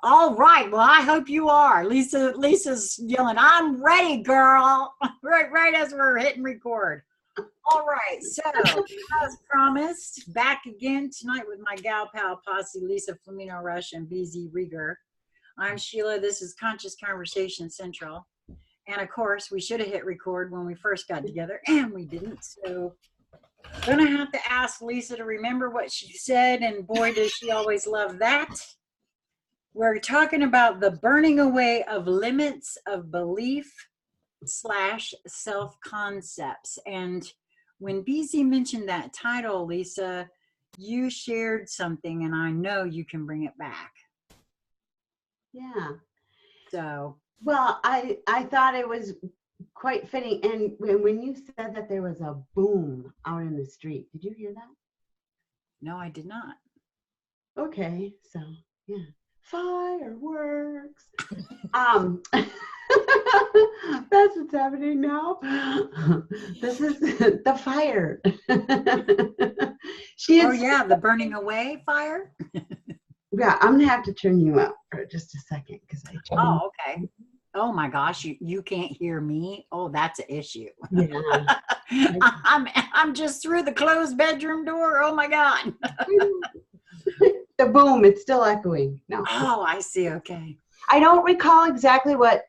All right. Well, I hope you are. Lisa's yelling, I'm ready, girl. Right as we're hitting record. All right. So, as promised, back again tonight with my gal pal posse, Lisa Flamino Rush and BZ Rieger. I'm Sheila. This is Conscious Conversation Central. And of course, we should have hit record when we first got together, and we didn't. So, gonna have to ask Lisa to remember what she said, and boy, does she always love that. We're talking about the burning away of limits of belief / self-concepts. And when BZ mentioned that title, Lisa, you shared something, and I know you can bring it back. Yeah. So. Well, I thought it was quite fitting. And when you said that there was a boom out in the street, did you hear that? No, I did not. Okay, so yeah. Fireworks. That's what's happening now. This is the fire. Oh yeah, the burning away fire. Yeah, I'm gonna have to turn you up for just a second because I. Oh, okay. Oh my gosh, you can't hear me. Oh, that's an issue. Yeah. I'm just through the closed bedroom door. Oh my God. The boom, it's still echoing. No. Oh, I see. Okay. I don't recall exactly what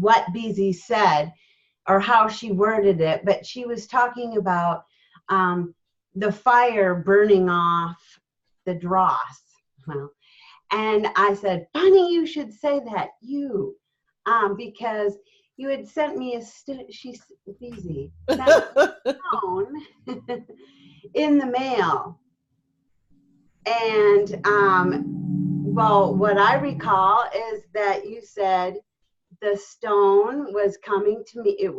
BZ said or how she worded it, but she was talking about the fire burning off the dross. Well, and I said, funny you should say that, because you had sent me she's BZ, stone in the mail. And well, what I recall is that you said the stone was coming to me. It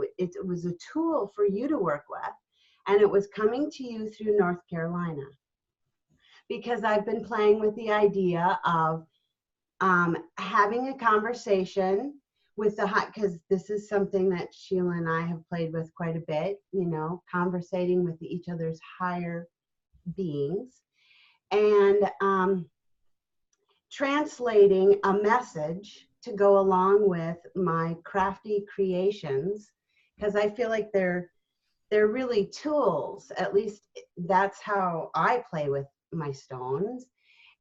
was a tool for you to work with, and it was coming to you through North Carolina, because I've been playing with the idea of having a conversation with because this is something that Sheila and I have played with quite a bit, conversating with each other's higher beings. And translating a message to go along with my crafty creations, because I feel like they're really tools. At least that's how I play with my stones.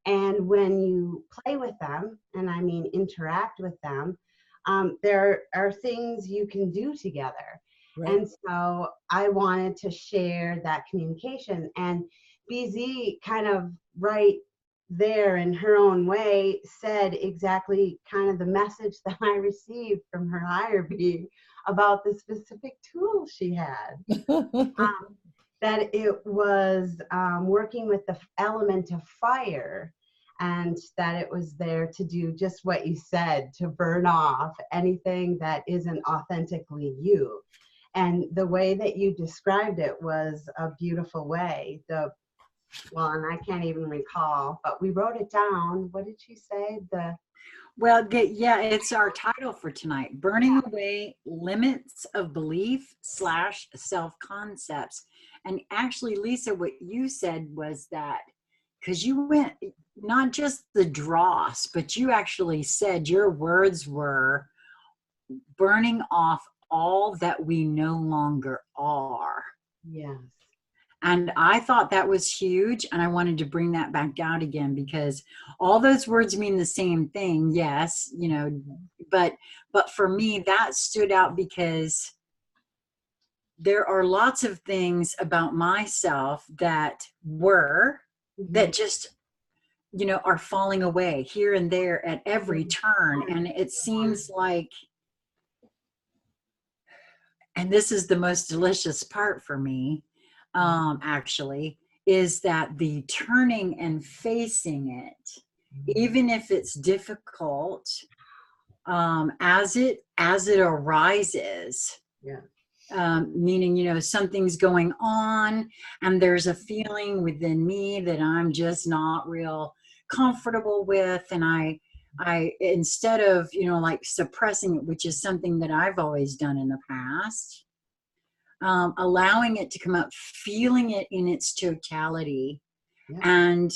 And when you play with them, and I mean interact with them, there are things you can do together. Right. And so I wanted to share that communication. And BZ kind of right there in her own way said exactly kind of the message that I received from her higher being about the specific tool she had. That it was working with the element of fire, and that it was there to do just what you said, to burn off anything that isn't authentically you. And the way that you described it was a beautiful way. And I can't even recall, but we wrote it down. What did she say? Well, yeah, it's our title for tonight, Burning Away Limits of Belief / Self-Concepts. And actually, Lisa, what you said was that, because you went, not just the dross, but you actually said your words were burning off all that we no longer are. Yes. And I thought that was huge, and I wanted to bring that back out again, because all those words mean the same thing, yes, but for me that stood out because there are lots of things about myself that just are falling away here and there at every turn. And it seems like, and this is the most delicious part for me, actually, is that the turning and facing it, even if it's difficult, as it arises. Yeah. Meaning, something's going on and there's a feeling within me that I'm just not real comfortable with, and I instead of like suppressing it, which is something that I've always done in the past, allowing it to come up, feeling it in its totality, and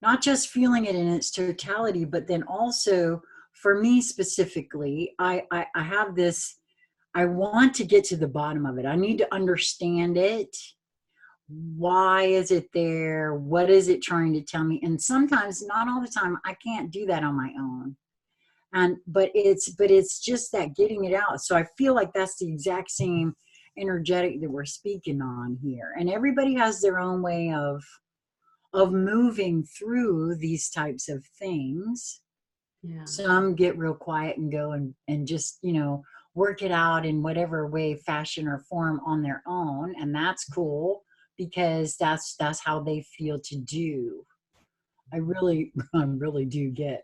not just feeling it in its totality, but then also for me specifically, I have this, I want to get to the bottom of it. I need to understand it. Why is it there? What is it trying to tell me? And sometimes, not all the time, I can't do that on my own. And but it's just that getting it out. So I feel like that's the exact same energetic that we're speaking on here. And everybody has their own way of moving through these types of things. Yeah. Some get real quiet and go and just, work it out in whatever way, fashion, or form on their own. And that's cool because that's how they feel to do. I really, I really do get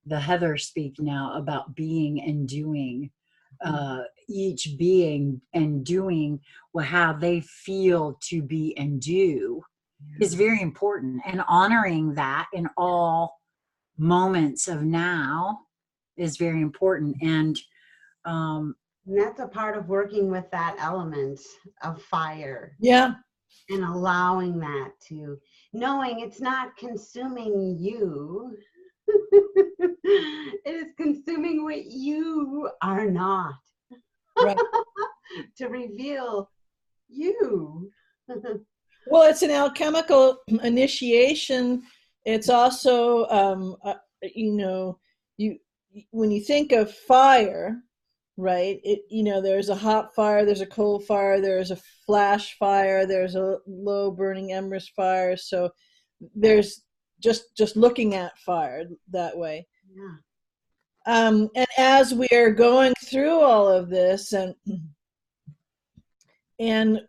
the Heather speak now about being and doing. Each being and doing how they feel to be and do is very important. And honoring that in all moments of now is very important. And And that's a part of working with that element of fire. Yeah. And allowing that to, knowing it's not consuming you. It is consuming what you are not. Right. To reveal you. Well, it's an alchemical initiation. It's also, you when you think of fire, right? There's a hot fire, there's a cold fire, there's a flash fire, there's a low burning embers fire. So there's just looking at fire that way. Yeah. And as we are going through all of this, and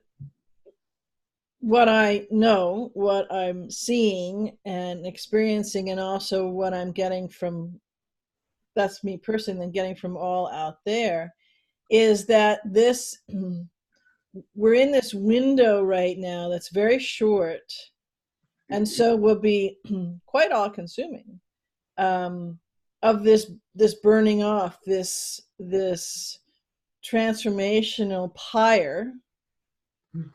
what I know, what I'm seeing and experiencing, and also what I'm getting from, that's me personally, and getting from all out there, is that we're in this window right now that's very short, and so will be quite all-consuming, of this burning off, this transformational pyre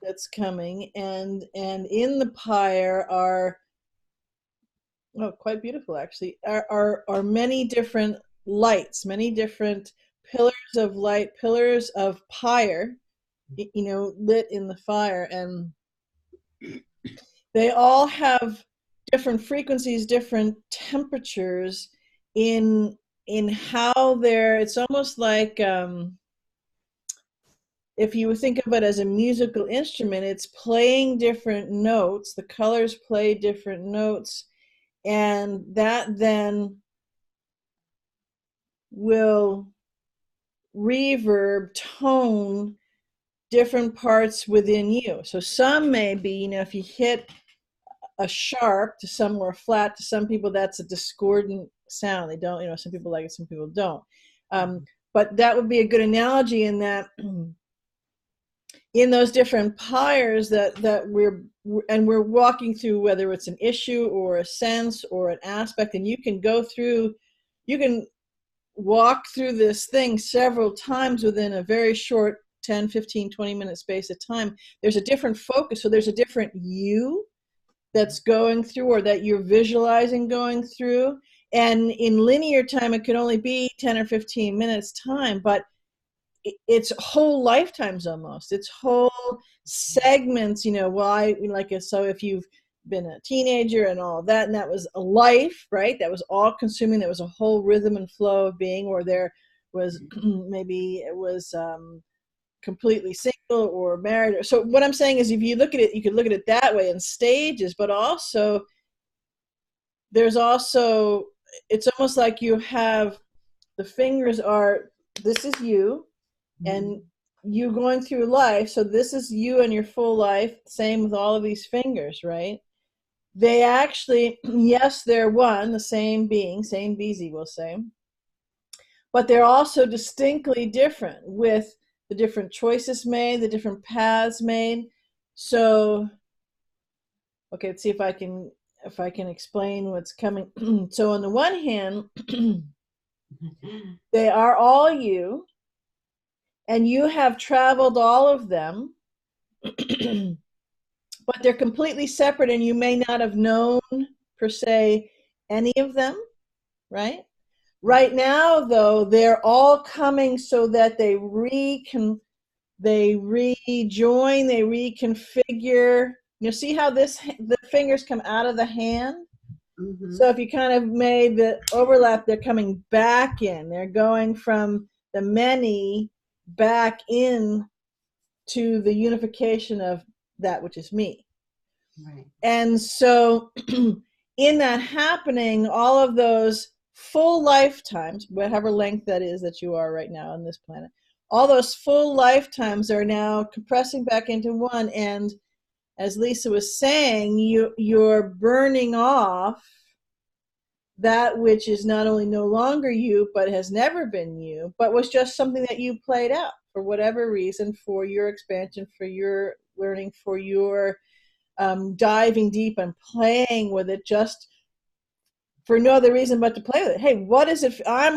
that's coming, and in the pyre are, quite beautiful actually, are many different lights, many different pillars of light, pillars of pyre, lit in the fire, and they all have different frequencies, different temperatures in how they're, it's almost like, if you think of it as a musical instrument, it's playing different notes, the colors play different notes, and that then will reverb, tone different parts within you. So some may be, if you hit a sharp to some, or flat to some people, that's a discordant sound. They don't, some people like it, some people don't. But that would be a good analogy in that in those different pyres that we're walking through, whether it's an issue or a sense or an aspect, and you can walk through this thing several times within a very short 10, 15, 20 minute space of time. There's a different focus, so there's a different you that's going through, or that you're visualizing going through. And in linear time, it could only be 10 or 15 minutes time, but it's whole lifetimes almost. It's whole segments, so if you've been a teenager and all of that, and that was a life, right? That was all consuming. There was a whole rhythm and flow of being, or there was maybe it was completely single or married. So what I'm saying is, if you look at it, you could look at it that way in stages, but also there's also, it's almost like you have, the fingers are, this is you, and you going through life. So this is you and your full life. Same with all of these fingers, right? They actually, yes, they're one, the same being, same BZ, we'll say, but they're also distinctly different, with the different choices made, the different paths made. So, okay, let's see if I can explain what's coming. So on the one hand, they are all you, and you have traveled all of them, but they're completely separate, and you may not have known per se any of them, right? Right now, though, they're all coming so that they rejoin, they reconfigure. You see how the fingers come out of the hand? Mm-hmm. So if you kind of made the overlap, they're coming back in. They're going from the many back in to the unification of that which is me. Right. And so in that happening, all of those full lifetimes, whatever length that is that you are right now on this planet, all those full lifetimes are now compressing back into one. And as Lisa was saying, you're burning off that which is not only no longer you, but has never been you, but was just something that you played out for whatever reason, for your expansion, for your learning, for your diving deep and playing with it, just for no other reason but to play with it. Hey, what is it? I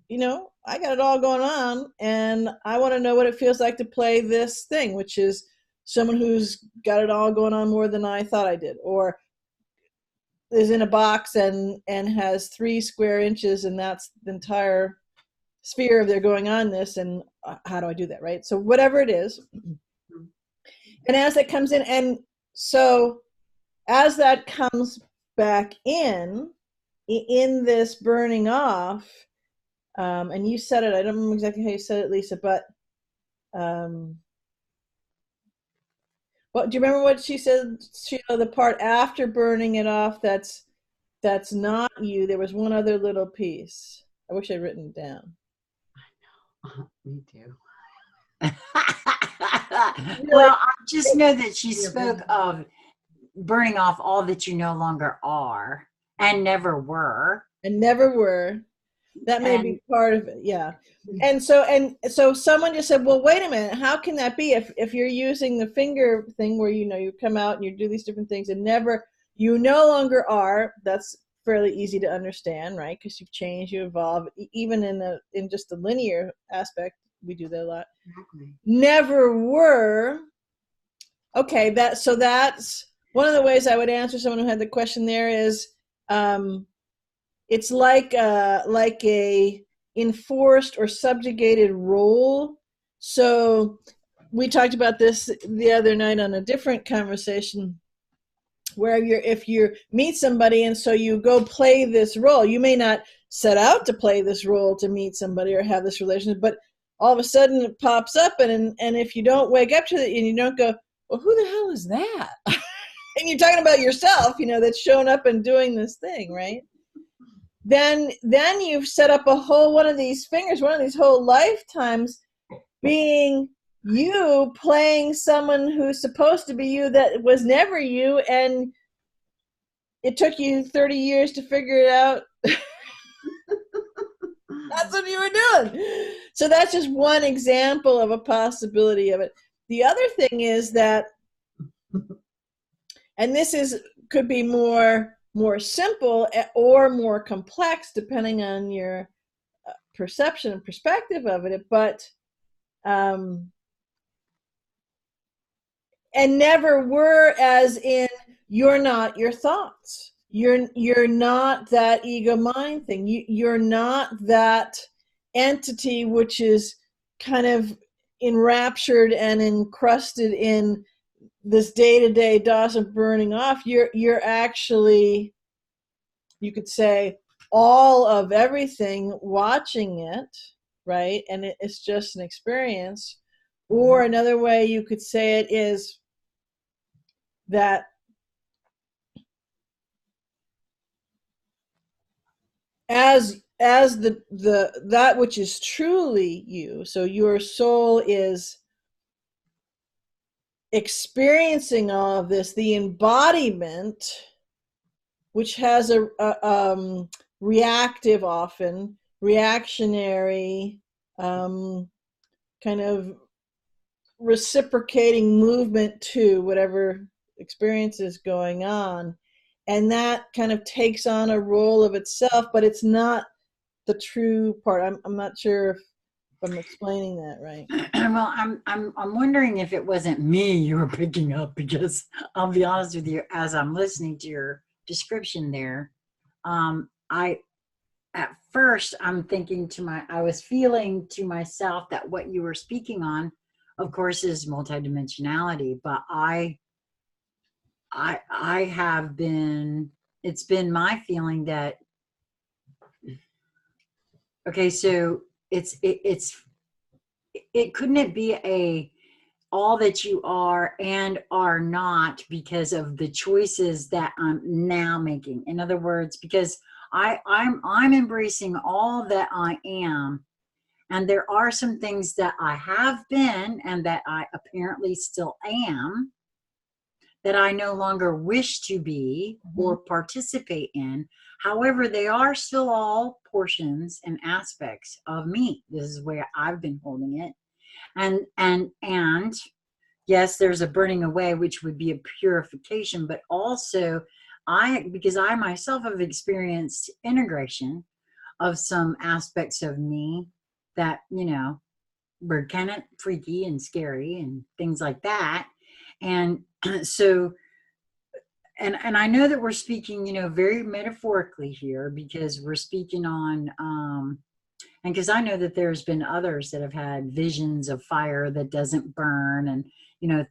got it all going on, and I want to know what it feels like to play this thing, which is someone who's got it all going on more than I thought I did, or is in a box and has 3 square inches, and that's the entire sphere of their going on this, and how do I do that, right? So whatever it is, and as that comes in, and so as that comes back in this burning off, and you said it, I don't remember exactly how you said it, Lisa, but what do you remember what she said, Sheila, the part after burning it off that's not you? There was one other little piece. I wish I'd written it down. I know. Me too. Well, I just know that she spoke of burning off all that you no longer are and never were. And never were. That may be part of it, yeah. And so someone just said, well, wait a minute, how can that be if you're using the finger thing where you come out and you do these different things and you no longer are? That's fairly easy to understand, right? Because you've changed, you evolve. Even in just the linear aspect, we do that a lot. Exactly. Never were. Okay, that's one of the ways I would answer someone who had the question there is, it's like a enforced or subjugated role. So we talked about this the other night on a different conversation, where if you meet somebody and so you go play this role, you may not set out to play this role to meet somebody or have this relationship, but all of a sudden it pops up, and if you don't wake up to it and you don't go, well, who the hell is that? And you're talking about yourself, that's shown up and doing this thing, right? Then you've set up a whole one of these fingers, one of these whole lifetimes being you playing someone who's supposed to be you that was never you, and it took you 30 years to figure it out. That's what you were doing. So that's just one example of a possibility of it. The other thing is that, and this could be more simple or more complex depending on your perception and perspective of it, but and never were, as in you're not your thoughts, you're not that ego mind thing, you're not that entity which is kind of enraptured and encrusted in this day-to-day DOS of burning off. You're actually, you could say, all of everything watching it, right? And it's just an experience. Or another way you could say it is that as that which is truly you, so your soul is experiencing all of this, the embodiment, which has a reactive, often reactionary, kind of reciprocating movement to whatever experience is going on, and that kind of takes on a role of itself, but it's not the true part. I'm not sure if I'm explaining that right. Well, I'm wondering if it wasn't me you were picking up, because I'll be honest with you, as I'm listening to your description there. I at first I'm thinking I was feeling to myself that what you were speaking on, of course, is multidimensionality, but I have been, it's been my feeling that, okay, so it couldn't it be all that you are and are not because of the choices that I'm now making. In other words, because I'm embracing all that I am, and there are some things that I have been and that I apparently still am that I no longer wish to be or participate in. However, they are still all portions and aspects of me. This is where I've been holding it. And yes, there's a burning away, which would be a purification, but also because I myself have experienced integration of some aspects of me that, were kind of freaky and scary and things like that. And so, and I know that we're speaking, very metaphorically here, because we're speaking on, and because I know that there's been others that have had visions of fire that doesn't burn, and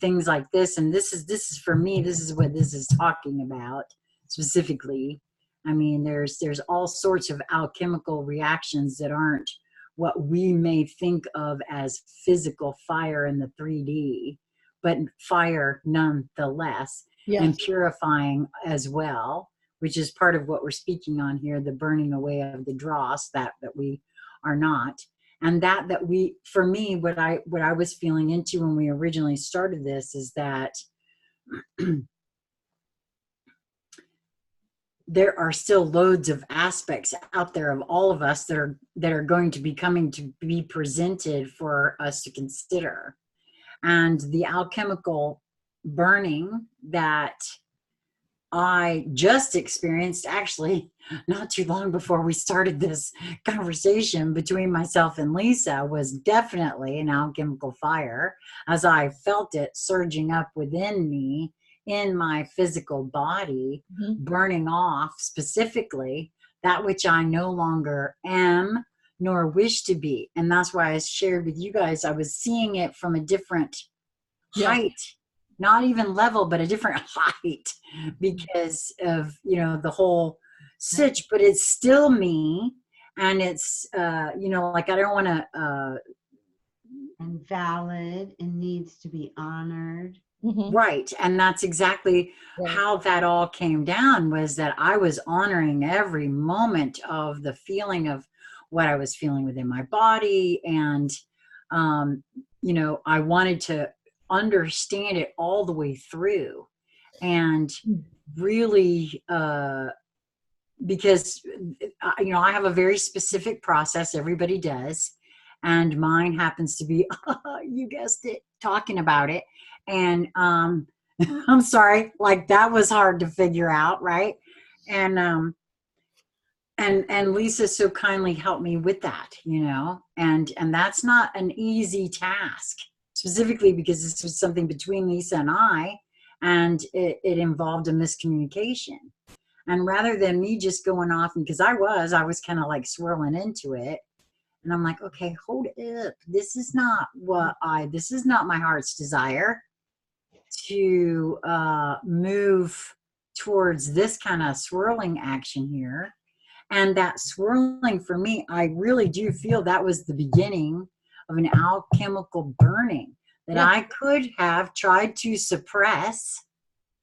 things like this. And this is for me, this is what this is talking about specifically. I mean, there's all sorts of alchemical reactions that aren't what we may think of as physical fire in the 3D, but fire nonetheless. Yes. And purifying as well, which is part of what we're speaking on here, the burning away of the dross that we are not. And that we, for me, what I was feeling into when we originally started this is that there are still loads of aspects out there of all of us that are going to be coming to be presented for us to consider. And the alchemical burning that I just experienced, actually not too long before we started this conversation between myself and Lisa, was definitely an alchemical fire, as I felt it surging up within me in my physical body, burning off specifically that which I no longer am nor wish to be. And that's why I shared with you guys, I was seeing it from a different height, not even level, but a different height, because of the whole sitch. But it's still me, and it's like, I don't want to and valid and needs to be honored. Right. And that's exactly how that all came down, was that I was honoring every moment of the feeling of what I was feeling within my body. And I wanted to understand it all the way through, and really because I have a very specific process, everybody does, and mine happens to be you guessed it, talking about it. And I'm sorry, like, that was hard to figure out, right? And Lisa so kindly helped me with that, and that's not an easy task, specifically because this was something between Lisa and I, and it involved a miscommunication. And rather than me just going off, and because I was kind of like swirling into it, and I'm like, okay, hold it up. This is not my heart's desire to move towards this kind of swirling action here. And that swirling, for me, I really do feel that was the beginning of an alchemical burning that I could have tried to suppress.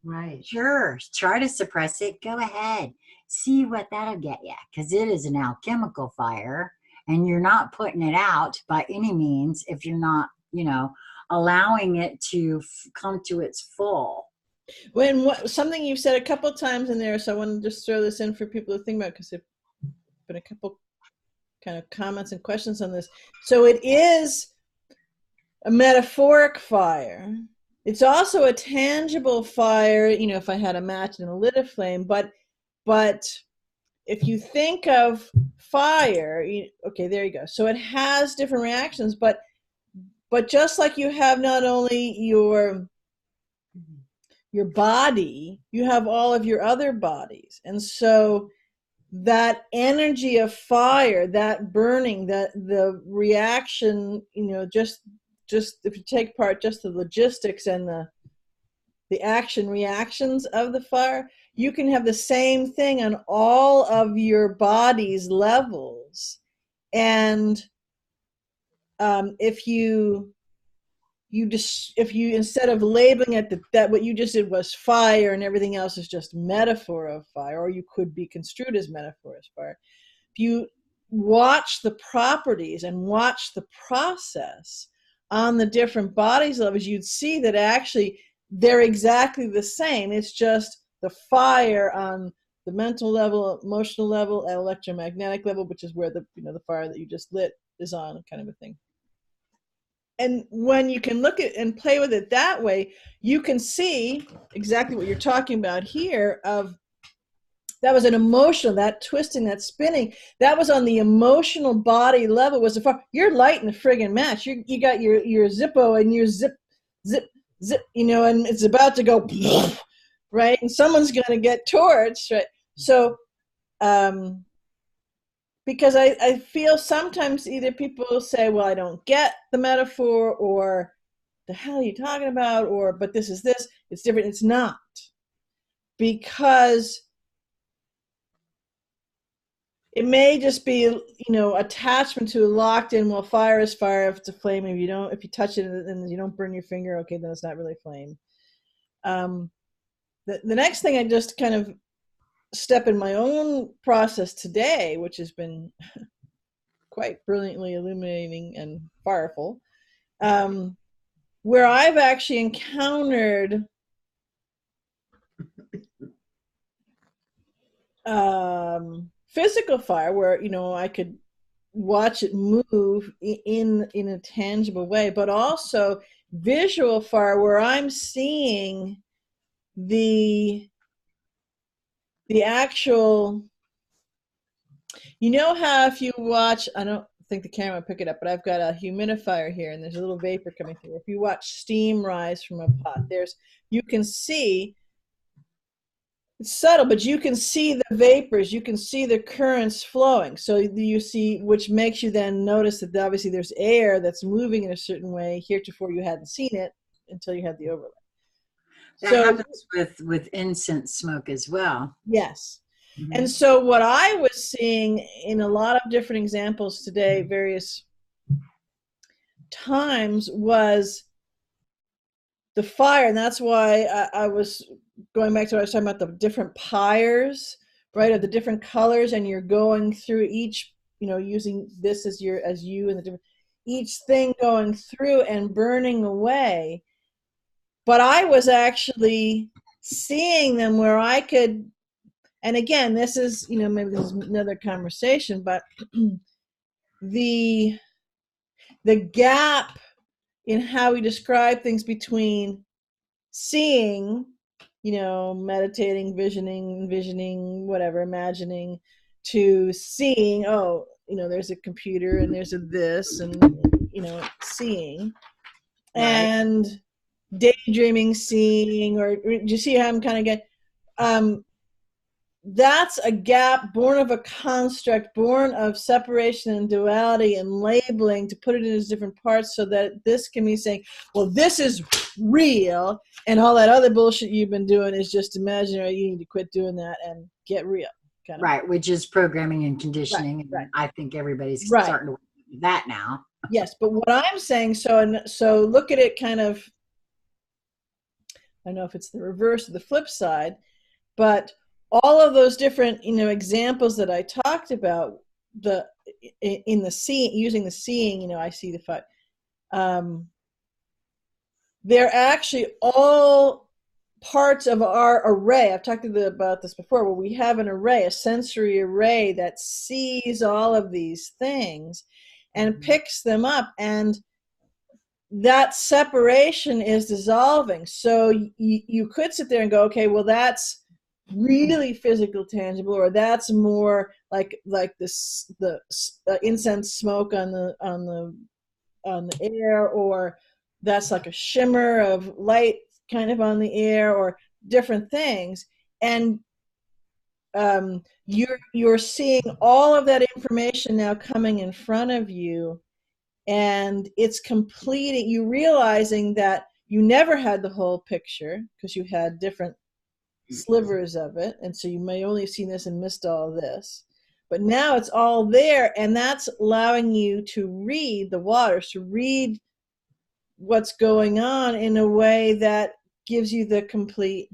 Right. Sure, try to suppress it. Go ahead. See what that'll get you, because it is an alchemical fire, and you're not putting it out by any means if you're not, allowing it to come to its full. Something you've said a couple times in there, so I want to just throw this in for people to think about, because there've been a couple kind of comments and questions on this. So it is a metaphoric fire. It's also a tangible fire, if I had a match and a lit a flame, but if you think of fire, okay, there you go. So it has different reactions, but just like you have not only your your body, you have all of your other bodies. And so that energy of fire, that burning, that the reaction, just if you take part, just the logistics and the action reactions of the fire, you can have the same thing on all of your body's levels. And if you instead of labeling it that what you just did was fire and everything else is just metaphor of fire, or you could be construed as metaphor as fire, if you watch the properties and watch the process on the different bodies levels, you'd see that actually they're exactly the same. It's just the fire on the mental level, emotional level, and electromagnetic level, which is where the fire that you just lit is on, kind of a thing. And when you can look at and play with it that way, you can see exactly what you're talking about here. That was an emotional, that twisting, that spinning, that was on the emotional body level. Was the fire. You're lighting a friggin' match. You got your Zippo and your zip, and it's about to go, right? And someone's going to get torched, right? So, because I feel sometimes either people say, well, I don't get the metaphor, or the hell are you talking about? Or, but this is this, it's different. It's not. Because it may just be, attachment to a locked in, well, fire is fire, if it's a flame. If you touch it and you don't burn your finger, okay, then it's not really flame. The next thing I just kind of step in my own process today, which has been quite brilliantly illuminating and fireful, where I've actually encountered physical fire, where I could watch it move in a tangible way, but also visual fire, where I'm seeing the actual, how if you watch, I don't think the camera will pick it up, but I've got a humidifier here and there's a little vapor coming through. If you watch steam rise from a pot, you can see, it's subtle, but you can see the vapors, you can see the currents flowing. So you see, which makes you then notice that obviously there's air that's moving in a certain way. Heretofore you hadn't seen it until you had the overlay. That happens with incense smoke as well. Yes. Mm-hmm. And so what I was seeing in a lot of different examples today, various times, was the fire. And that's why I was going back to what I was talking about, the different pyres, right, of the different colors, and you're going through each, using this as you and the different, each thing going through and burning away. But I was actually seeing them where I could, and again, this is, maybe this is another conversation, but the gap in how we describe things between seeing, meditating, envisioning, whatever, imagining, to seeing, there's a computer and there's a this, and, seeing, right. And daydreaming, seeing, or do you see how I'm kind of getting, that's a gap born of a construct, born of separation and duality and labeling, to put it in its different parts, so that this can be saying, well, this is real, and all that other bullshit you've been doing is just imaginary. You need to quit doing that and get real. Kind of. Right, which is programming and conditioning. Right. And I think everybody's starting to work with that now. Yes, but what I'm saying, so look at it kind of, I don't know if it's the reverse or the flip side, but all of those different, examples that I talked about, in the seeing, using the seeing, I see the fire. They're actually all parts of our array. I've talked about this before, where we have an array, a sensory array that sees all of these things and picks them up, and that separation is dissolving. So you could sit there and go, okay, well, that's really physical, tangible, or that's more like this, the incense smoke on the air, or that's like a shimmer of light kind of on the air or different things. And you're seeing all of that information now coming in front of you, and it's completing, you realizing that you never had the whole picture because you had different slivers of it, and so you may only have seen this and missed all this, but now it's all there, and that's allowing you to read the waters, to read what's going on in a way that gives you the complete.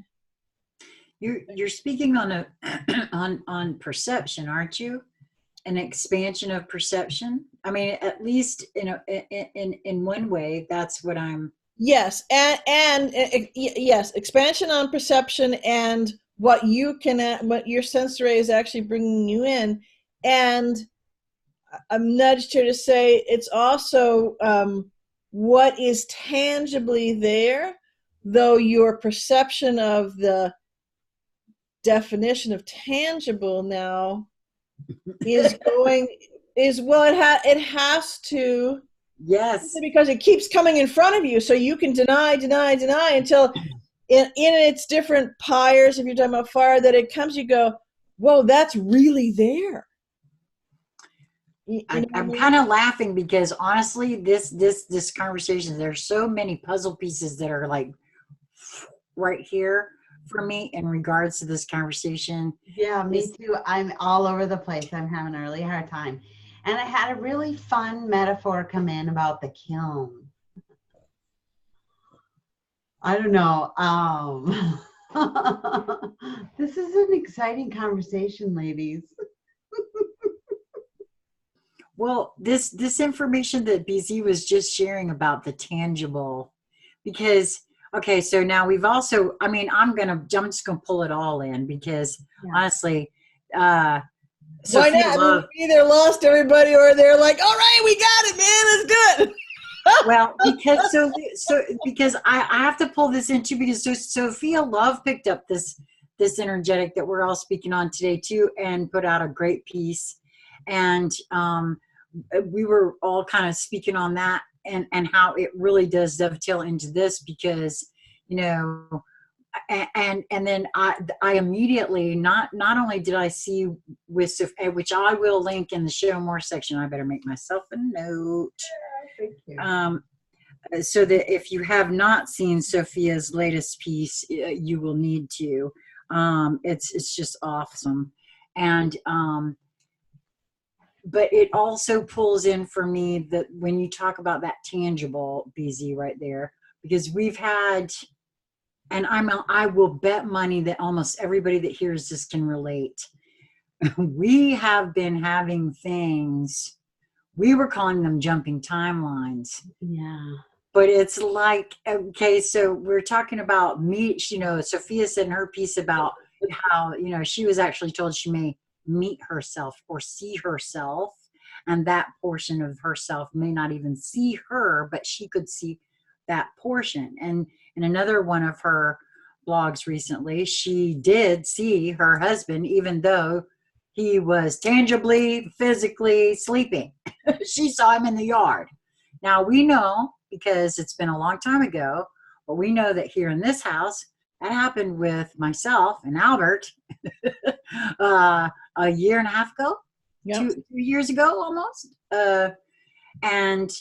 You're speaking on a on perception, aren't you? An expansion of perception. I mean, at least in one way, that's what I'm. Yes, and yes, expansion on perception and what you can, what your sensory is actually bringing you in, and I'm nudged here to say it's also what is tangibly there, though your perception of the definition of tangible now is going is well, it has to. Yes. Because it keeps coming in front of you, so you can deny until in its different pyres, if you're talking about fire, that it comes, you go, whoa, that's really there. I'm kind of laughing because honestly, this conversation, there's so many puzzle pieces that are like right here for me in regards to this conversation. Yeah, me too. I'm all over the place. I'm having a really hard time. And I had a really fun metaphor come in about the kiln. I don't know. This is an exciting conversation, ladies. Well, this information that BZ was just sharing about the tangible, because okay, so now we've also, I mean, I'm just gonna pull it all in because honestly, why not? I mean, we either lost everybody or they're like, all right, we got it, man, it's good. Well, because I have to pull this into, because Sophia Love picked up this energetic that we're all speaking on today too, and put out a great piece, and we were all kind of speaking on that and how it really does dovetail into this, because you know. And then I immediately not only did I see with, which I will link in the show more section. I better make myself a note. Thank you. So that if you have not seen Sophia's latest piece, you will need to. It's just awesome, and but it also pulls in for me that when you talk about that tangible, BZ, right there, because we've had. And I will bet money that almost everybody that hears this can relate. We have been having things, we were calling them jumping timelines. Yeah. But it's like, okay, so we're talking about meet, you know, Sophia said in her piece about how, you know, she was actually told she may meet herself or see herself. And that portion of herself may not even see her, but she could see that portion. And in another one of her blogs recently, she did see her husband, even though he was tangibly, physically sleeping. She saw him in the yard. Now we know, because it's been a long time ago, but we know that here in this house, that happened with myself and Albert a year and a half ago, yep. 2 years ago almost. And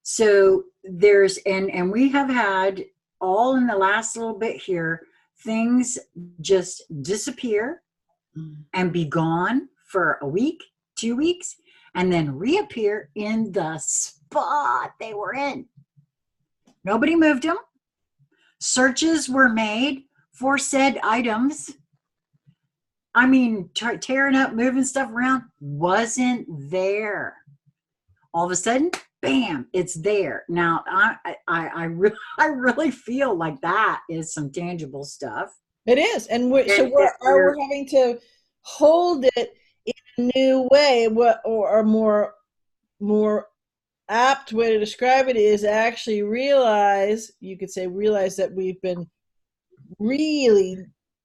so there's, and we have had all in the last little bit here, things just disappear and be gone for a week, 2 weeks, and then reappear in the spot they were in. Nobody moved them. Searches were made for said items. I mean, tearing up, moving stuff around, wasn't there. All of a sudden, bam, it's there. Now, I really feel like that is some tangible stuff. It is, and we're having to hold it in a new way. Or a more apt way to describe it is actually realize that we've been really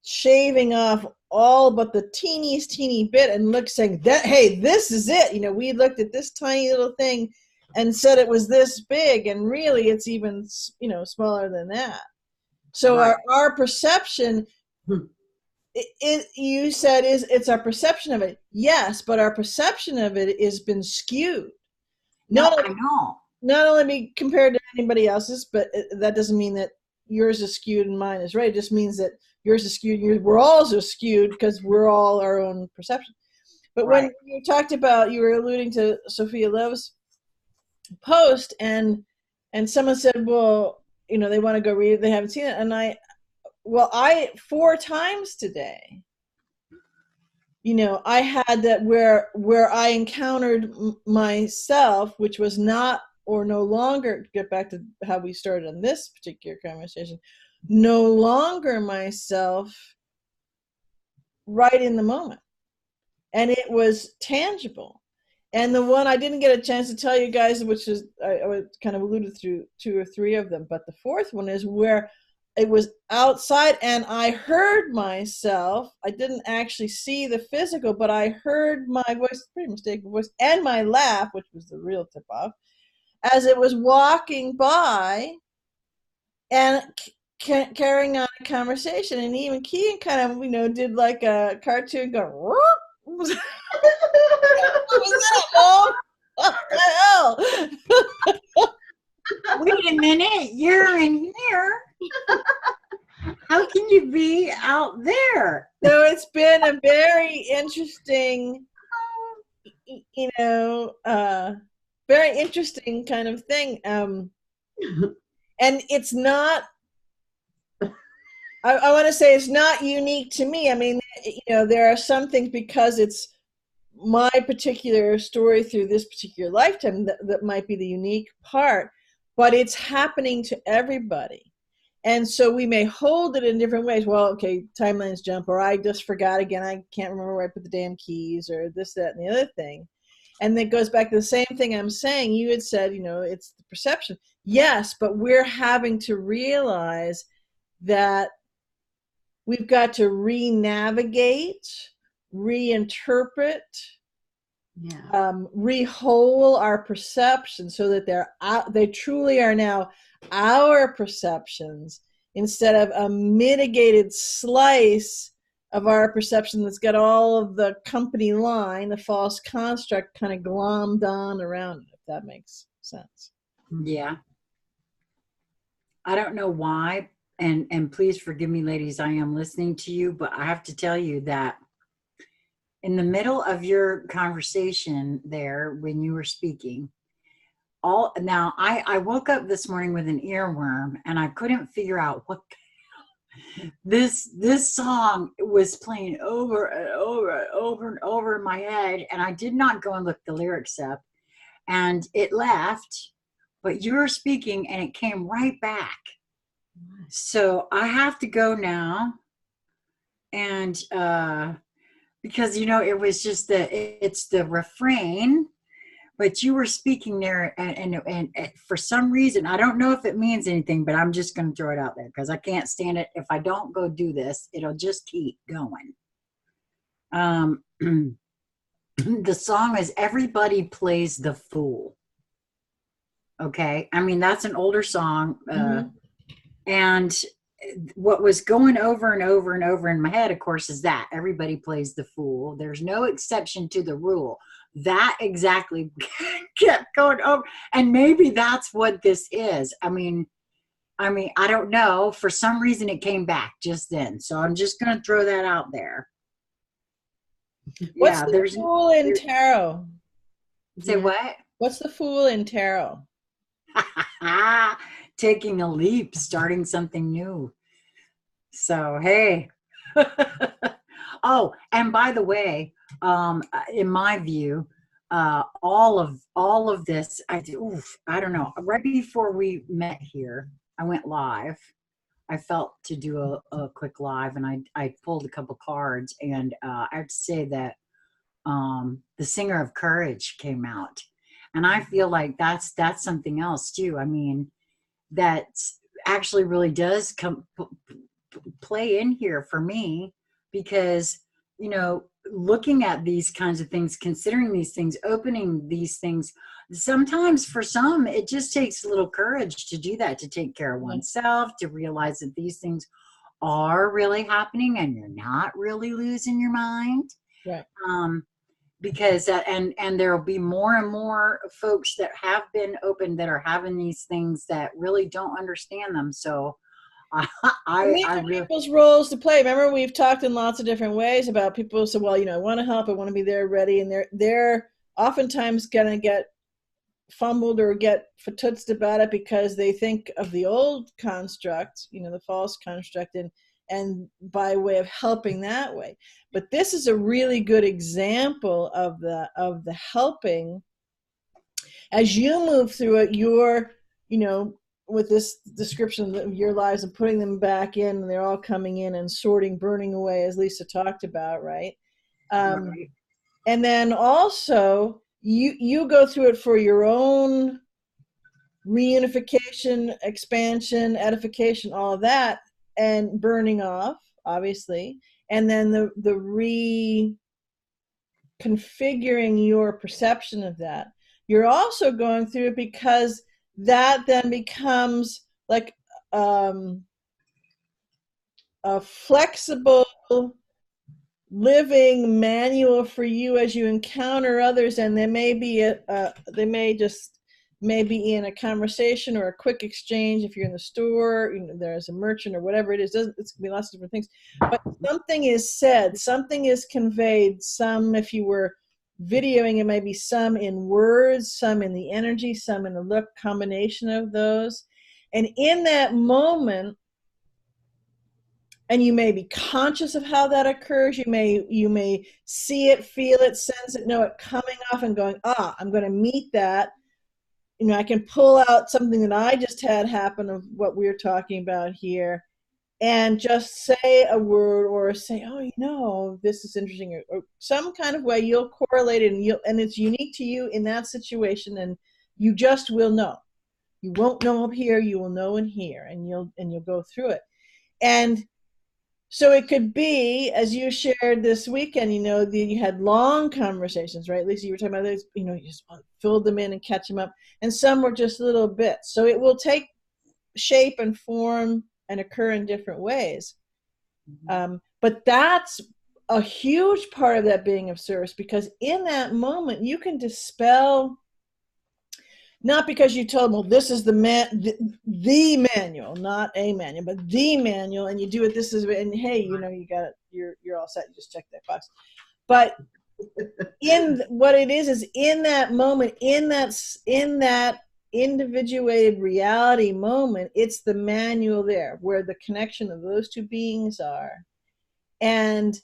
shaving off all but the teeny bit and saying that, hey, this is it. You know, we looked at this tiny little thing and said it was this big, and really it's even, smaller than that. So Right. our perception, you said it's our perception of it. Yes, but our perception of it has been skewed. No, I know. Not only be compared to anybody else's, but that doesn't mean that yours is skewed and mine is right. It just means that yours is skewed. We're all so skewed because we're all our own perception. But Right. when you talked about, you were alluding to Sophia Love's post, and someone said, well, they want to go read it, they haven't seen it. And I 4 times today, I had that where I encountered myself, which was not, or no longer, to get back to how we started on this particular conversation, no longer myself right in the moment. And it was tangible. And the one I didn't get a chance to tell you guys, which is, I kind of alluded through 2 or 3 of them, but the fourth one is where it was outside and I heard myself. I didn't actually see the physical, but I heard my voice, pretty mistaken voice, and my laugh, which was the real tip-off, as it was walking by and carrying on a conversation. And even Kean kind of, did like a cartoon go, what was that, Mom? What the hell? Wait a minute, you're in here. How can you be out there? So it's been a very interesting, very interesting kind of thing. And it's not, I want to say it's not unique to me. I mean, there are some things, because it's my particular story through this particular lifetime, that might be the unique part, but it's happening to everybody. And so we may hold it in different ways. Well, okay, timelines jump, or I just forgot again. I can't remember where I put the damn keys, or this, that, and the other thing. And it goes back to the same thing I'm saying. You had said, it's the perception. Yes, but we're having to realize that we've got to re-navigate, reinterpret, rewhole our perception so that they truly are now our perceptions, instead of a mitigated slice of our perception that's got all of the company line, the false construct kind of glommed on around it, if that makes sense. Yeah. I don't know why, and please forgive me, ladies, I am listening to you, but I have to tell you that in the middle of your conversation there, when you were speaking, I woke up this morning with an earworm, and I couldn't figure out what this song was playing over and over and over and over in my head, and I did not go and look the lyrics up, and it left, but you were speaking and it came right back. So I have to go now, and because it was just it's the refrain. But you were speaking there, and for some reason, I don't know if it means anything, but I'm just going to throw it out there because I can't stand it. If I don't go do this, it'll just keep going. The song is "Everybody Plays the Fool." Okay, I mean that's an older song, and what was going over and over and over in my head, of course, is that everybody plays the fool. There's no exception to the rule. That exactly kept going over, and maybe that's what this is. I mean, I don't know. For some reason, it came back just then, so I'm just going to throw that out there. What's the fool in tarot? Say what? What's the fool in tarot? Taking a leap, starting something new. So hey. Oh, and by the way, in my view, all of this, I don't know. Right before we met here, I went live. I felt to do a quick live, and I pulled a couple cards, and I have to say that the Singer of Courage came out, and I feel like that's something else too. I mean, that actually really does play in here for me, because looking at these kinds of things, considering these things, opening these things, sometimes for some, it just takes a little courage to do that, to take care of oneself, to realize that these things are really happening and you're not really losing your mind. Right. Because and there will be more and more folks that have been open that are having these things that really don't understand them. So these are people's roles to play. Remember, we've talked in lots of different ways about people say, well, I want to help, I want to be there ready, and they're oftentimes gonna get fumbled or get fatutzed about it because they think of the old construct, the false construct, and by way of helping that way. But this is a really good example of the helping. As you move through it, you're, with this description of your lives and putting them back in, and they're all coming in and sorting, burning away, as Lisa talked about, right? Right. And then also you go through it for your own reunification, expansion, edification, all of that, and burning off, obviously, and then the reconfiguring your perception of that. You're also going through it because that then becomes like a flexible living manual for you as you encounter others, and they may be maybe in a conversation or a quick exchange. If you're in the store, there's a merchant or whatever it is. It's going to be lots of different things, but something is said, something is conveyed. Some, if you were videoing, it may be some in words, some in the energy, some in the look, combination of those. And in that moment, and you may be conscious of how that occurs. You may see it, feel it, sense it, know it coming off and going, I'm going to meet that. I can pull out something that I just had happen of what we're talking about here, and just say a word or say, this is interesting, or some kind of way you'll correlate it, and it's unique to you in that situation, and you just will know. You won't know up here, you will know in here, and you'll go through it. And so it could be, as you shared this weekend, you had long conversations, right? Lisa, you were talking about this, you just filled them in and catch them up. And some were just little bits. So it will take shape and form and occur in different ways. But that's a huge part of that being of service, because in that moment, you can dispel, not because you told them, well, this is the manual, not a manual, but the manual, and you do it, this is, and hey, you got it, you're all set, you just check that box. But in what it is in that moment, in that individuated reality moment, it's the manual there, where the connection of those two beings are. And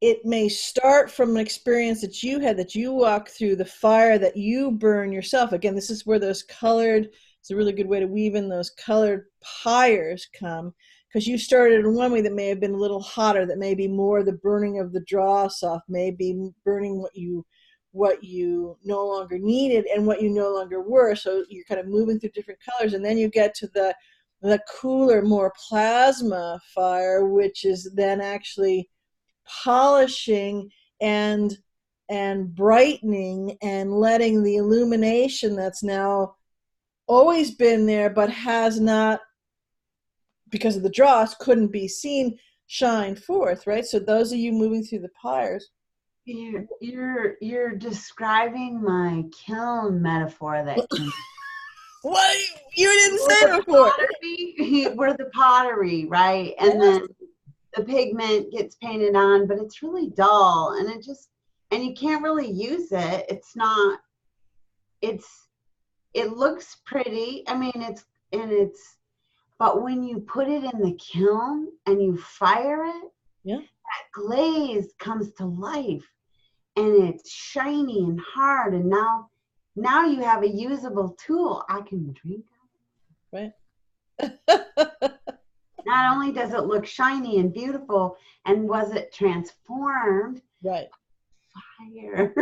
it may start from an experience that you had, that you walk through, the fire that you burn yourself. Again, this is where those colored, it's a really good way to weave in those colored pyres come, because you started in one way that may have been a little hotter, that may be more the burning of the dross off, maybe burning what you no longer needed and what you no longer were. So you're kind of moving through different colors, and then you get to the cooler, more plasma fire, which is then actually polishing and brightening and letting the illumination that's now always been there but has not, because of the dross, couldn't be seen, shine forth, right? So those of you moving through the pyres, you're describing my kiln metaphor that what you didn't say before. We're the pottery, right? And then the pigment gets painted on, but it's really dull, and you can't really use it. It looks pretty. I mean, but when you put it in the kiln and you fire it, that glaze comes to life, and it's shiny and hard. And now you have a usable tool. I can drink right. Not only does it look shiny and beautiful, and was it transformed? Right. Fire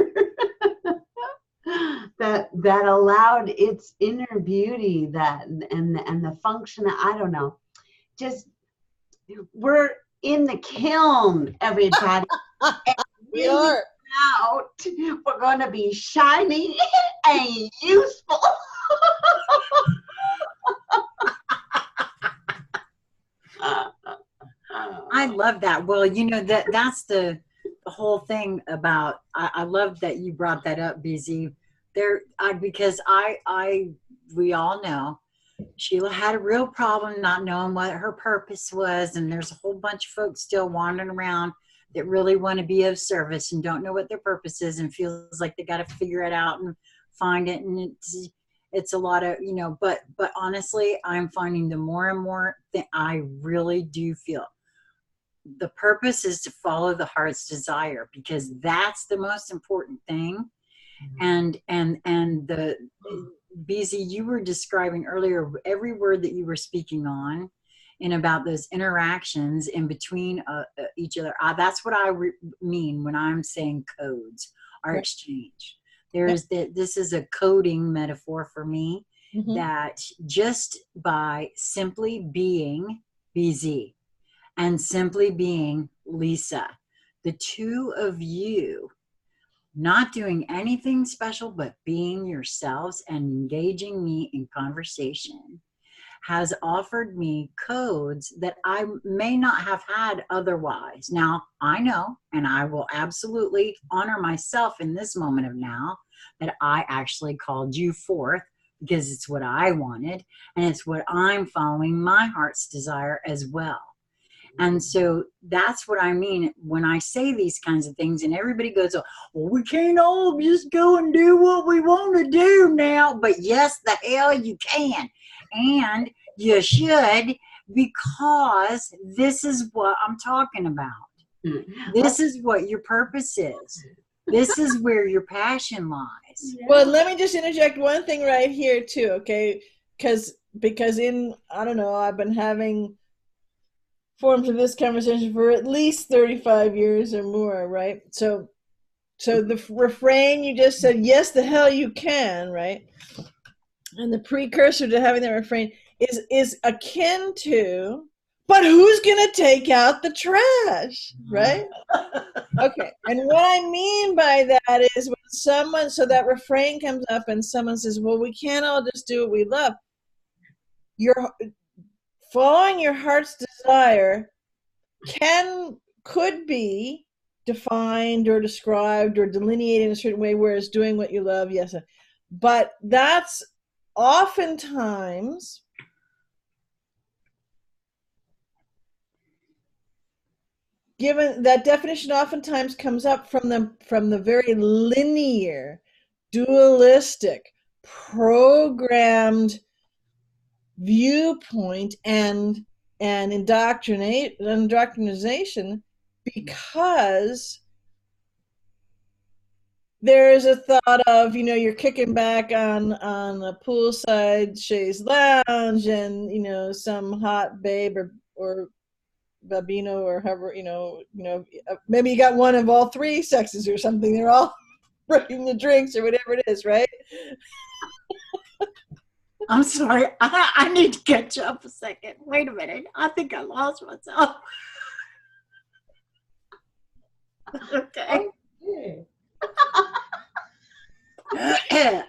that allowed its inner beauty, and the function. I don't know. Just, we're in the kiln, everybody. We are. Out, we're going to be shiny and useful. I love that. Well, you know, that's the whole thing about, I love that you brought that up, BZ. Because we all know Sheila had a real problem not knowing what her purpose was, and there's a whole bunch of folks still wandering around that really want to be of service and don't know what their purpose is and feels like they got to figure it out and find it. And it's a lot of, you know, but honestly, I'm finding the more and more that I really do feel the purpose is to follow the heart's desire, because that's the most important thing. And the BZ, you were describing earlier every word that you were speaking on and about those interactions in between each other. That's what I mean when I'm saying codes are exchange. This is a coding metaphor for me, that just by simply being BZ and simply being Lisa, the two of you not doing anything special but being yourselves and engaging me in conversation has offered me codes that I may not have had otherwise. Now, I know, and I will absolutely honor myself in this moment of now, that I actually called you forth because it's what I wanted, and it's what I'm following my heart's desire as well. And so that's what I mean when I say these kinds of things, and everybody goes, oh, well, we can't all just go and do what we want to do now. But yes, the hell you can. And you should, because this is what I'm talking about. This is what your purpose is. This is where your passion lies. Well, let me just interject one thing right here too, okay? Because I don't know, I've been having forms of this conversation for at least 35 years or more, right? So the refrain you just said, yes, the hell you can, right? And the precursor to having that refrain is akin to, but who's gonna take out the trash, right? Okay, and what I mean by that is when someone, so that refrain comes up and someone says, well, we can't all just do what we love. You're following your heart's desire could be defined or described or delineated in a certain way, whereas doing what you love, yes. But that's oftentimes given that definition oftentimes comes up from the very linear, dualistic, programmed viewpoint and indoctrination, because there's a thought of, you know, you're kicking back on a poolside chaise lounge and, you know, some hot babe or Babino or however, you know, maybe you got one of all three sexes or something. They're all bringing the drinks or whatever it is, right? I'm sorry. I need to catch up a second. Wait a minute. I think I lost myself. Okay.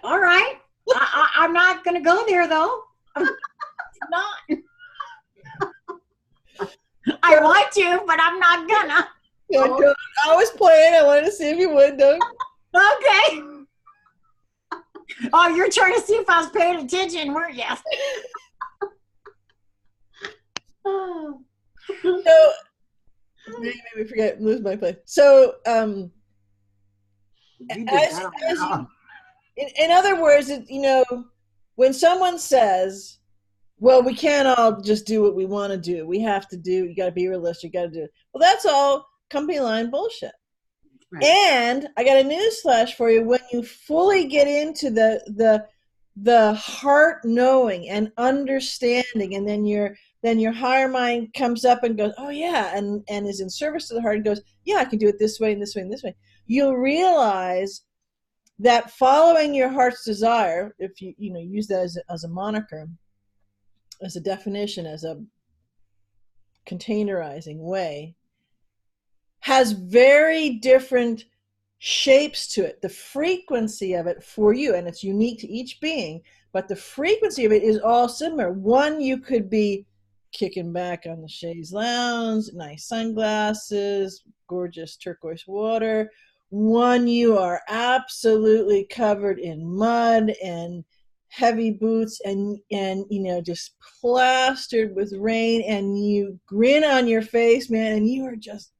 All right. I'm not going to go there, though. I'm not. I want to, but I'm not gonna. I was playing. I wanted to see if you would, Doug. Okay. Oh, you're trying to see if I was paying attention, weren't you? So, maybe forget, lose my place. So, in other words, you know, when someone says, well, we can't all just do what we want to do. We have to do, you got to be realistic, you got to do it. Well, that's all company line bullshit. Right. And I got a newsflash for you. When you fully get into the heart knowing and understanding, and then your higher mind comes up and goes, oh yeah, and is in service to the heart and goes, yeah, I can do it this way and this way and this way. You'll realize that following your heart's desire, if you use that as a moniker, as a definition, as a containerizing way, has very different shapes to it. The frequency of it for you, and it's unique to each being, but the frequency of it is all similar. One, you could be kicking back on the chaise lounge, nice sunglasses, gorgeous turquoise water. One, you are absolutely covered in mud and heavy boots and just plastered with rain, and you grin on your face, man, and you are just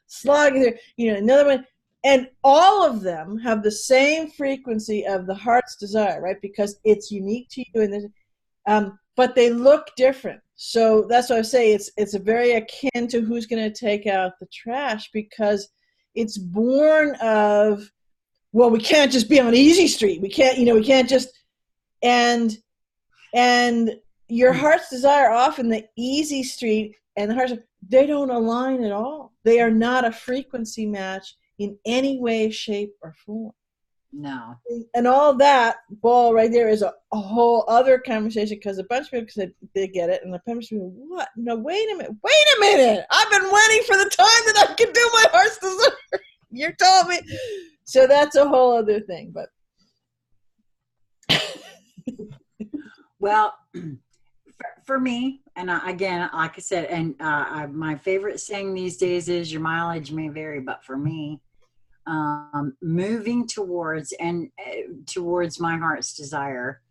slogging there. Another one, and all of them have the same frequency of the heart's desire, right? Because it's unique to you, and but they look different. So that's why I say it's a very akin to who's going to take out the trash, because it's born of, well, we can't just be on easy street. We can't just, and your heart's desire, often the easy street and the heart's, they don't align at all. They are not a frequency match in any way, shape, or form. No. And all that ball right there is a whole other conversation, because a bunch of people said they get it, and a bunch of people, what? No, wait a minute. I've been waiting for the time that I can do my heart's desire. You told me. So that's a whole other thing, but. Well, for me, and again, like I said, and my favorite saying these days is, your mileage may vary, but for me, moving towards my heart's desire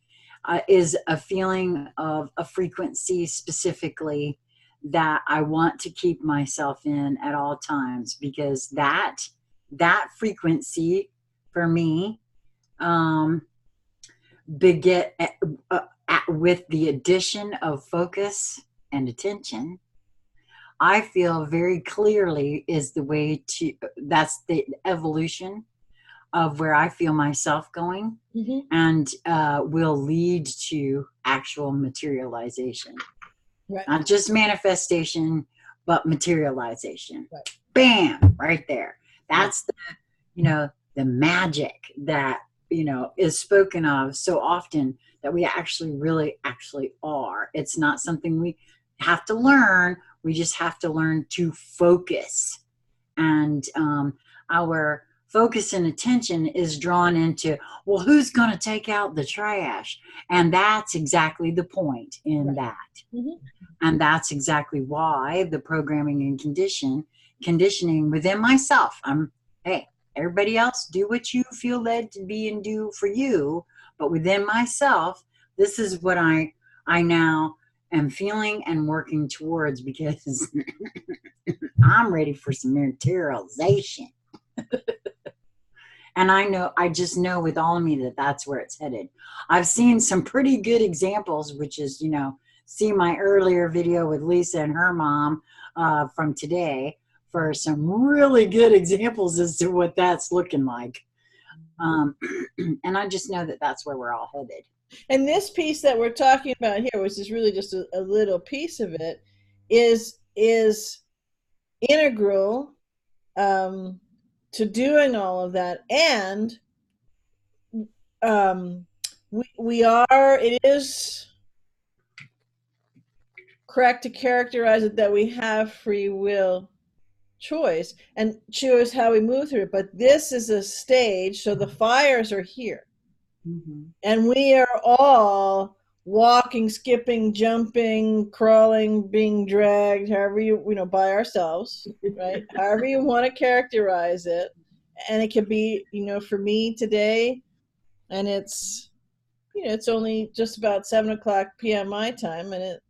is a feeling of a frequency specifically that I want to keep myself in at all times, because that frequency for me beget with the addition of focus and attention, I feel very clearly is the way to, that's the evolution of where I feel myself going, mm-hmm. and will lead to actual materialization. Right. Not just manifestation, but materialization. Right. Bam, right there. That's the magic that, is spoken of so often, that we really are. It's not something we have to learn. We just have to learn to focus. And our focus and attention is drawn into, well, who's going to take out the trash? And that's exactly the point in that. Mm-hmm. And that's exactly why the programming and conditioning within myself. Hey, everybody else, do what you feel led to be and do for you. But within myself, this is what I now am feeling and working towards, because I'm ready for some materialization. And I just know with all of me that that's where it's headed. I've seen some pretty good examples, which is, see my earlier video with Lisa and her mom from today, for some really good examples as to what that's looking like. And I just know that that's where we're all headed. And this piece that we're talking about here, which is really just a little piece of it, is integral to doing all of that. And it is correct to characterize it that we have free will choice and choose how we move through it. But this is a stage, so the fires are here. Mm-hmm. And we are all walking, skipping, jumping, crawling, being dragged, however by ourselves, right? However you want to characterize it. And it could be, for me today, and it's, it's only just about 7:00 p.m. my time, and it,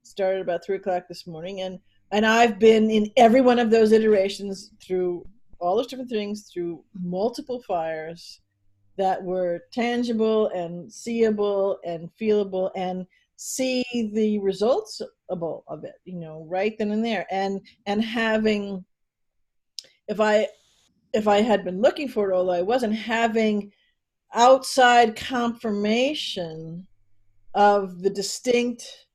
started about 3:00 this morning, and I've been in every one of those iterations through all those different things, through multiple fires that were tangible and seeable and feelable, and see the results of it, right then and there. And having, if I had been looking for it, although I wasn't, having outside confirmation of the distinct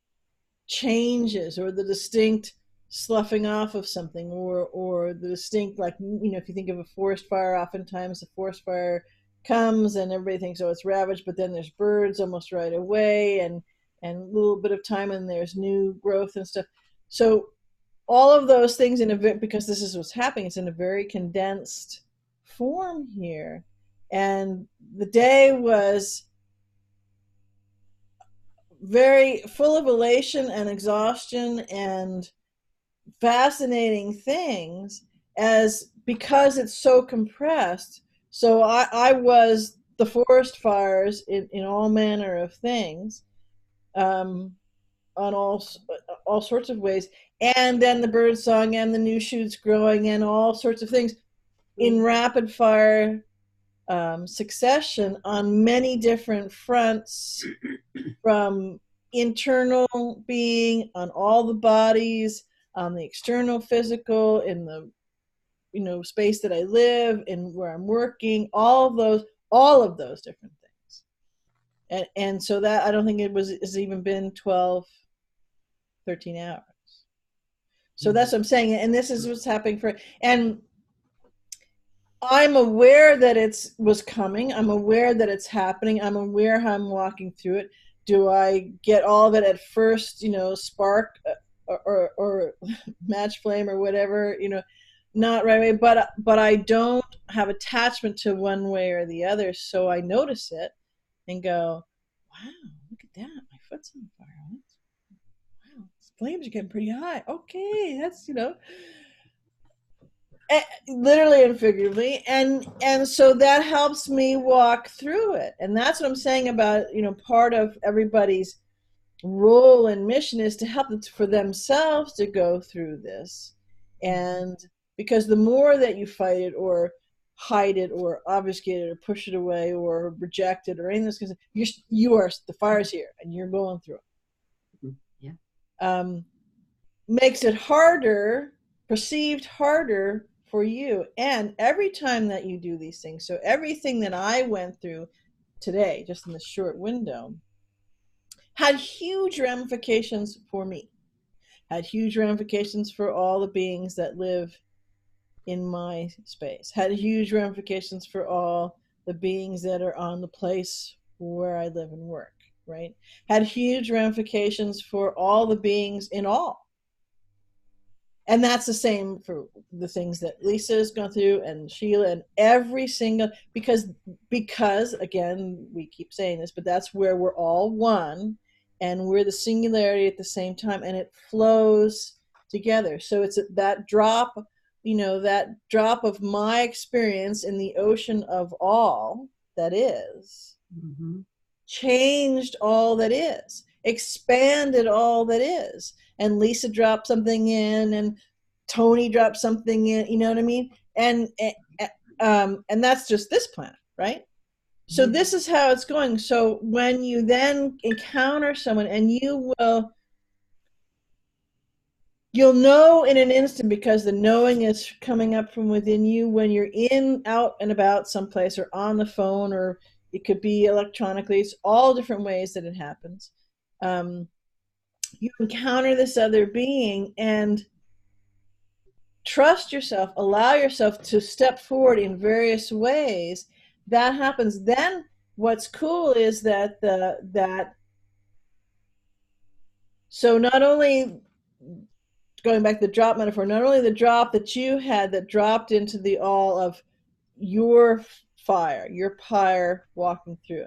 changes, or the distinct sloughing off of something, or the distinct, like, if you think of a forest fire, oftentimes the forest fire comes and everybody thinks, oh, it's ravaged, but then there's birds almost right away, and a little bit of time, and there's new growth and stuff. So all of those things in a bit, because this is what's happening, it's in a very condensed form here. And the day was very full of elation and exhaustion and fascinating things, as because it's so compressed. So I was the forest fires in all manner of things, on all sorts of ways, and then the bird song and the new shoots growing and all sorts of things in rapid fire succession on many different fronts, from internal being, on all the bodies, on the external physical, in the space that I live in, where I'm working, all of those different things. And so that, I don't think it's even been 12, 13 hours. So that's what I'm saying. And this is what's happening and I'm aware that it was coming. I'm aware that it's happening. I'm aware how I'm walking through it. Do I get all of it at first, spark or match flame or whatever, not right away, but I don't have attachment to one way or the other. So I notice it and go, wow, look at that. My foot's on fire. Wow, flames are getting pretty high. Okay, that's, literally and figuratively, and so that helps me walk through it. And that's what I'm saying about, part of everybody's role and mission is to help for themselves to go through this. And because the more that you fight it or hide it or obfuscate it or push it away or reject it or anything, because the fire's here and you're going through it. Yeah. Makes it perceived harder for you. And every time that you do these things, so everything that I went through today, just in this short window, had huge ramifications for me, had huge ramifications for all the beings that live in my space, had huge ramifications for all the beings that are on the place where I live and work, right? Had huge ramifications for all the beings in all. And that's the same for the things that Lisa has gone through and Sheila and every single, because again, we keep saying this, but that's where we're all one and we're the singularity at the same time, and it flows together. So it's that drop, that drop of my experience in the ocean of all that is, changed all that is, expanded all that is. And Lisa dropped something in, and Tony dropped something in. You know what I mean? And that's just this planet, right? So this is how it's going. So when you then encounter someone, and you'll know in an instant, because the knowing is coming up from within you when you're out and about someplace, or on the phone, or it could be electronically. It's all different ways that it happens. You encounter this other being and trust yourself, allow yourself to step forward in various ways. That happens. Then what's cool is that so not only, going back to the drop metaphor, not only the drop that you had that dropped into the all of your fire, your pyre walking through.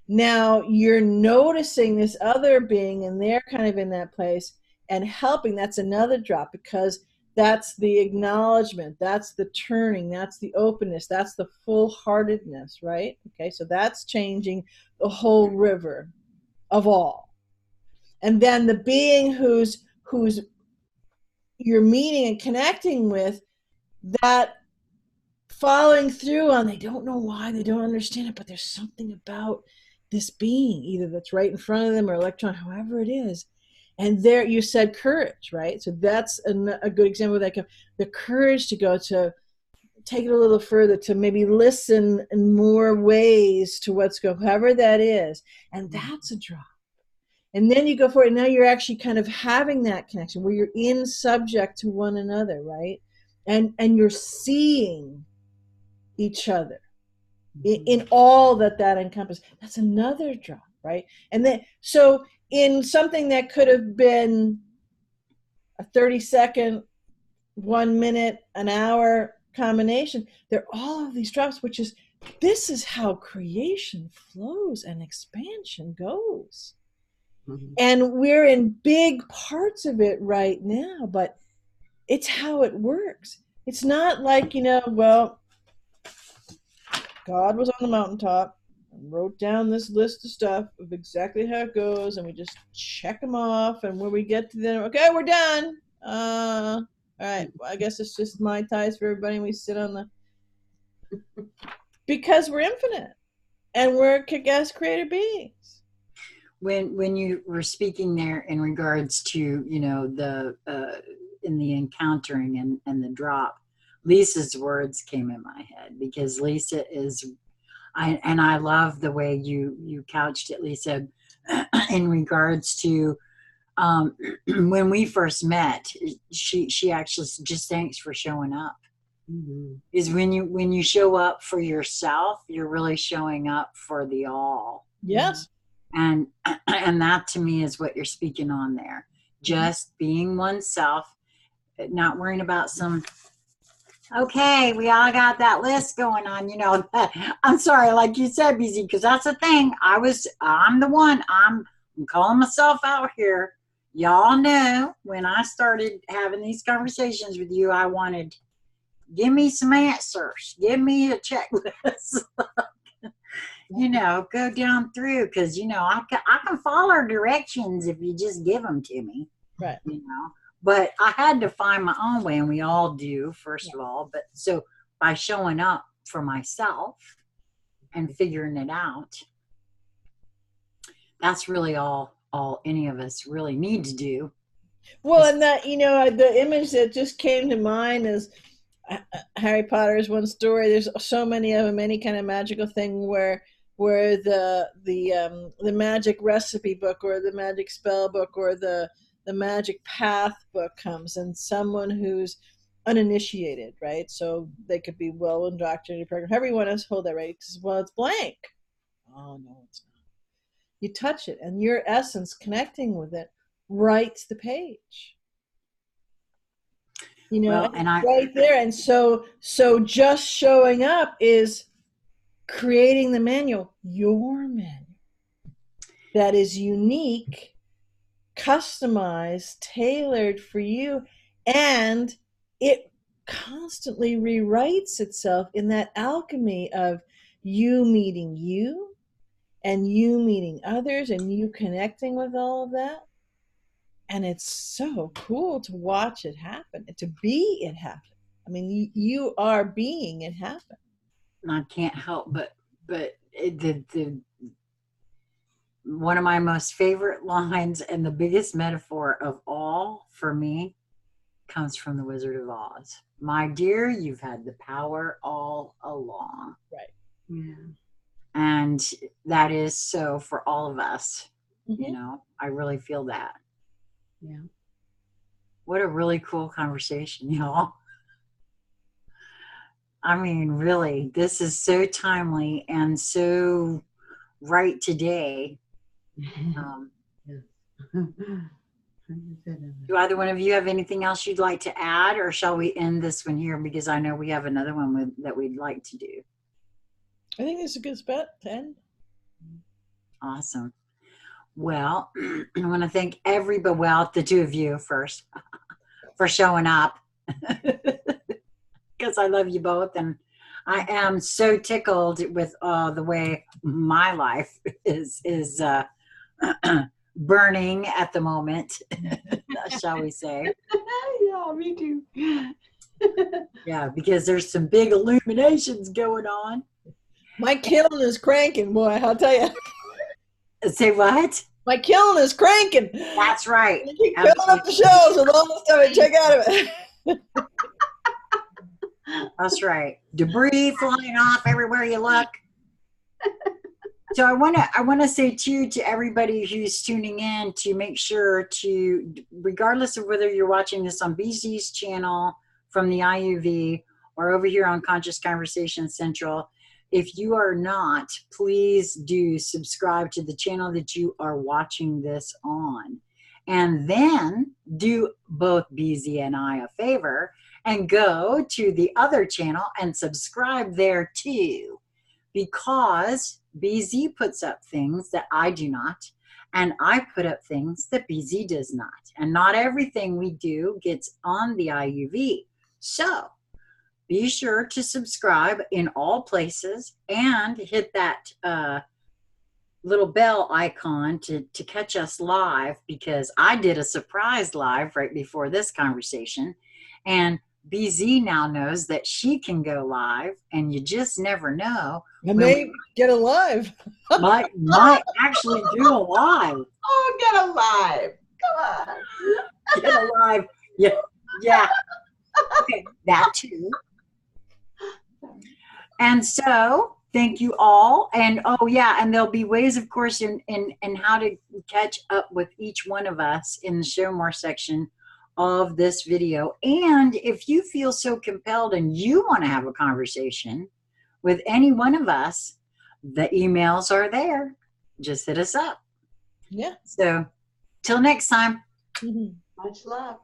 Now you're noticing this other being, and they're kind of in that place and helping. That's another drop, because that's the acknowledgement, that's the turning, that's the openness, that's the full-heartedness, right? Okay, so that's changing the whole river of all. And then the being who's you're meeting and connecting with, that following through on, they don't know why, they don't understand it, but there's something about this being, either that's right in front of them or electron, however it is. And there, you said courage, right? So that's a good example of that. The courage to go to take it a little further, to maybe listen in more ways to what's going, however that is. And that's a drop. And then you go for it. And now you're actually kind of having that connection where you're in subject to one another, right? And you're seeing each other in all that encompasses. That's another drop, right? And then, so in something that could have been a 30-second, 1 minute, an hour combination. They're all of these drops, this is how creation flows and expansion goes. Mm-hmm. And we're in big parts of it right now, but it's how it works. It's not like, well, God was on the mountaintop and wrote down this list of stuff of exactly how it goes, and we just check them off, and when we get to them, okay, we're done. All right, well, I guess it's just Mai Tais for everybody, and we sit on the... Because we're infinite, and we're kick-ass creative beings. When you were speaking there in regards to, the in the encountering and the drop, Lisa's words came in my head, because Lisa is, I love the way you couched it, Lisa, in regards to when we first met. She actually just, thanks for showing up. Mm-hmm. Is when you show up for yourself, you're really showing up for the all. Yes. And that to me is what you're speaking on there. Just being oneself, not worrying about some, okay, we all got that list going on, I'm sorry, like you said, BZ, because that's the thing. I'm the one, I'm calling myself out here. Y'all know when I started having these conversations with you, I wanted, give me some answers, give me a checklist. Go down through, because I can follow directions if you just give them to me, right? But I had to find my own way, and we all do, first of all. But so by showing up for myself and figuring it out, that's really all any of us really need to do. Well, and that, the image that just came to mind is Harry Potter's one story. There's so many of them, any kind of magical thing where the magic recipe book or the magic spell book or the magic path book comes, and someone who's uninitiated, right? So they could be well indoctrinated, program, however you want to hold that, right? Because, well, it's blank. Oh no, it's not. You touch it, and your essence connecting with it writes the page. Well, and right there. And so just showing up is creating the manual, your manual, that is unique, customized, tailored for you, and it constantly rewrites itself in that alchemy of you meeting you and you meeting others and you connecting with all of that. And it's so cool to watch it happen, to be it happen. I mean, you are being it happen. I can't help but the one of my most favorite lines and the biggest metaphor of all for me comes from the Wizard of Oz. My dear, you've had the power all along. Right. Yeah. And that is so for all of us. Mm-hmm. I really feel that. Yeah. What a really cool conversation, y'all. I mean, really, this is so timely and so right today. Do either one of you have anything else you'd like to add, or shall we end this one here? Because I know we have another one that we'd like to do. I think it's a good spot to end. Awesome. Well, I want to thank everybody, well, the two of you first, for showing up, because I love you both, and I am so tickled with the way my life is burning at the moment, shall we say. Yeah, me too. Yeah, because there's some big illuminations going on. My kiln is cranking, boy, I'll tell you. Say what? My kiln is cranking. That's right. You keep filling up the shelves with all the stuff I check out of it. That's right. Debris flying off everywhere you look. So I want to say too to everybody who's tuning in to make sure to, regardless of whether you're watching this on BZ's channel from the IUV or over here on Conscious Conversation Central, if you are not, please do subscribe to the channel that you are watching this on. And then do both BZ and I a favor and go to the other channel and subscribe there too, because BZ puts up things that I do not, and I put up things that BZ does not. And not everything we do gets on the IUV. So be sure to subscribe in all places and hit that little bell icon to catch us live, because I did a surprise live right before this conversation, and BZ now knows that she can go live, and you just never know. I may get alive. might actually do a live. Oh, get alive. Come on. Get alive. Yeah. Okay, that too. And so thank you all. And oh yeah, and there'll be ways, of course, in how to catch up with each one of us in the show more section of this video. And if you feel so compelled and you want to have a conversation with any one of us, the emails are there. Just hit us up. Yeah. So till next time. Much love.